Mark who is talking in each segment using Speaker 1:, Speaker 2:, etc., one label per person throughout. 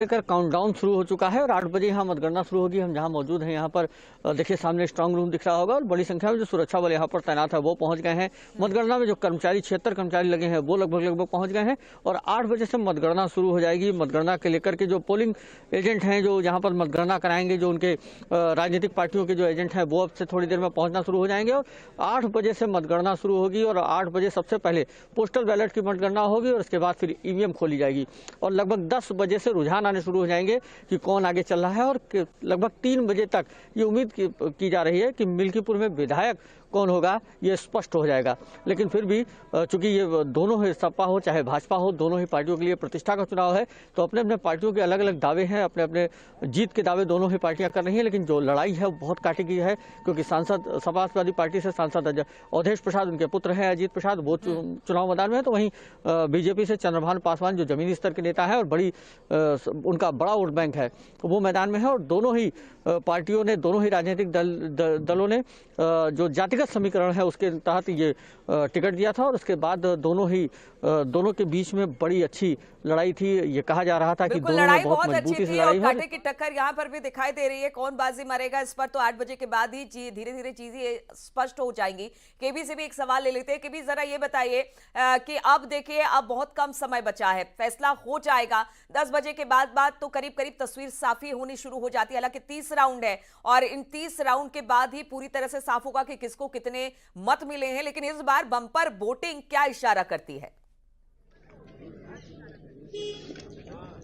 Speaker 1: लेकर काउंटडाउन शुरू हो चुका है और 8 बजे यहाँ मतगणना शुरू होगी। हम जहाँ मौजूद हैं यहाँ पर देखिए सामने स्ट्रांग रूम दिख रहा होगा और बड़ी संख्या में जो सुरक्षा बल यहाँ पर तैनात है वो पहुंच गए हैं। मतगणना में जो कर्मचारी 76 कर्मचारी लगे हैं वो लगभग पहुंच गए हैं और 8 बजे से मतगणना शुरू हो जाएगी। मतगणना के लेकर के जो पोलिंग एजेंट हैं जो यहाँ पर मतगणना कराएंगे, जो उनके राजनीतिक पार्टियों के जो एजेंट हैं वो अब से थोड़ी देर में पहुंचना शुरू हो जाएंगे और 8 बजे से मतगणना शुरू होगी और 8 बजे सबसे पहले पोस्टल बैलेट की मतगणना होगी और उसके बाद फिर ईवीएम खोली जाएगी और लगभग 10 बजे से रुझान आने शुरू हो जाएंगे कि कौन आगे चल रहा है और लगभग 3 बजे तक ये उम्मीद की जा रही है कि मिल्कीपुर में विधायक कौन होगा ये स्पष्ट हो जाएगा। लेकिन फिर भी चूंकि ये दोनों ही सपा हो चाहे भाजपा हो, दोनों ही पार्टियों के लिए प्रतिष्ठा का चुनाव है तो अपने अपने पार्टियों के अलग अलग दावे हैं, अपने अपने जीत के दावे दोनों ही पार्टियां कर रही हैं। लेकिन जो लड़ाई है वो बहुत कांटे की है क्योंकि सांसद समाजवादी पार्टी से सांसद अवधेश प्रसाद, उनके पुत्र हैं अजीत प्रसाद, वो चुनाव मैदान में है। तो वहीं बीजेपी से चंद्रभान पासवान जो जमीनी स्तर के नेता है और बड़ी उनका बड़ा वोट बैंक है वो मैदान में है और दोनों ही पार्टियों ने, दोनों ही राजनीतिक दलों ने जो जातिगत समीकरण है उसके तहत ये टिकट दिया था और उसके बाद दोनों के बीच में बड़ी अच्छी लड़ाई थी। ये कहा जा रहा था कि दोनों में बहुत मजबूती से लड़ाई
Speaker 2: कांटे की टक्कर यहाँ पर भी दिखाई दे रही है। कौन बाजी मारेगा इस पर तो 8 बजे के बाद ही धीरे धीरे चीजें स्पष्ट हो जाएंगी। केबी से भी एक सवाल ले लेते हैं। केबी, जरा ये बताइए कि अब देखिए अब बहुत कम समय बचा है, फैसला हो जाएगा 10 बजे के बाद तो करीब करीब तस्वीर साफी होनी शुरू हो जाती है। हालांकि 30 राउंड है और इन 30 राउंड के बाद ही पूरी तरह से साफ होगा कि किसको कितने मत मिले हैं। लेकिन इस बार बम्पर वोटिंग क्या इशारा करती है?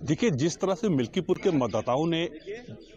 Speaker 3: देखिए, जिस तरह से मिल्कीपुर के मतदाताओं ने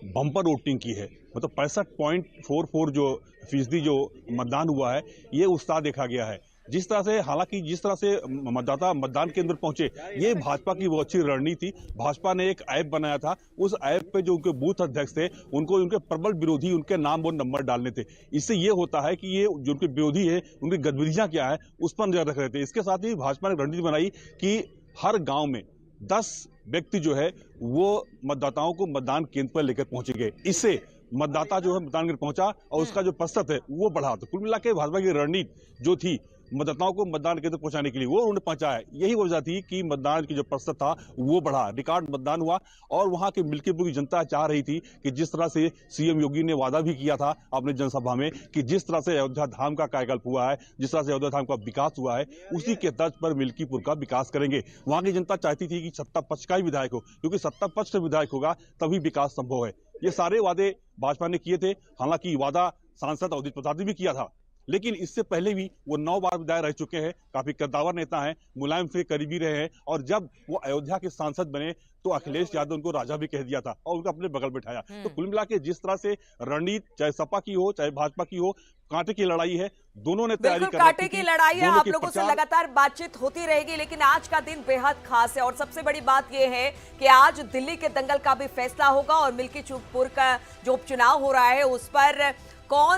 Speaker 3: बम्पर वोटिंग की है, मतलब 65.44 जो फीसदी जो मतदान हुआ है, ये उत्साह देखा गया है। जिस तरह से, हालांकि जिस तरह से मतदाता मतदान केंद्र पहुंचे, ये भाजपा की वो अच्छी रणनीति थी। भाजपा ने एक ऐप बनाया था, उस ऐप पे जो उनके बूथ अध्यक्ष थे उनको उनके प्रबल विरोधी उनके नाम और नंबर डालने थे। इससे ये होता है कि ये जो उनके विरोधी है उनकी गतिविधियां क्या है उस पर नजर रख रहे थे। इसके साथ ही भाजपा ने रणनीति बनाई कि हर गाँव में 10 व्यक्ति जो है वो मतदाताओं को मतदान केंद्र पर लेकर पहुंचेंगे। इससे मतदाता जो है मतदान केंद्र पहुंचा और उसका जो प्रतिशत है वो बढ़ा। तो कुल मिला के भाजपा की रणनीति जो थी मतदाताओं को मतदान केंद्र पहुंचाने के लिए, वो उन्होंने पहुंचाया। यही वजह थी कि मतदान की जो प्रतिशत था वो बढ़ा, रिकॉर्ड मतदान हुआ। और वहां के मिल्कीपुर की जनता चाह रही थी कि जिस तरह से सीएम योगी ने वादा भी किया था अपने जनसभा में कि जिस तरह से अयोध्या धाम का कायाकल्प हुआ है, जिस तरह से अयोध्या धाम का विकास हुआ है, उसी के तर्ज पर मिल्कीपुर का विकास करेंगे। वहां की जनता चाहती थी कि सत्ता पक्ष का ही विधायक हो, क्योंकि सत्ता पक्ष से विधायक होगा तभी विकास संभव है। ये सारे वादे भाजपा ने किए थे। हालांकि वादा सांसद अवधेश प्रसाद ने भी किया था, लेकिन इससे पहले भी वो 9 बार विधायक रह चुके हैं, काफी कद्दावर नेता हैं, मुलायम से करीबी रहे हैं। और जब वो अयोध्या के सांसद बने तो अखिलेश यादव उनको राजा भी कह दिया था और उनको अपने बगल बैठाया। तो कुल मिला के जिस तरह से रणनीति चाहे सपा की हो चाहे भाजपा की हो, कांटे की लड़ाई है, दोनों ने तैयारी कर
Speaker 2: कांटे की लड़ाई है। आप लोगों से लगातार बातचीत होती रहेगी, लेकिन आज का दिन बेहद खास है और सबसे बड़ी बात यह है कि आज दिल्ली के दंगल का भी फैसला होगा और मिल्कीपुर का जो उपचुनाव हो रहा है उस पर कौन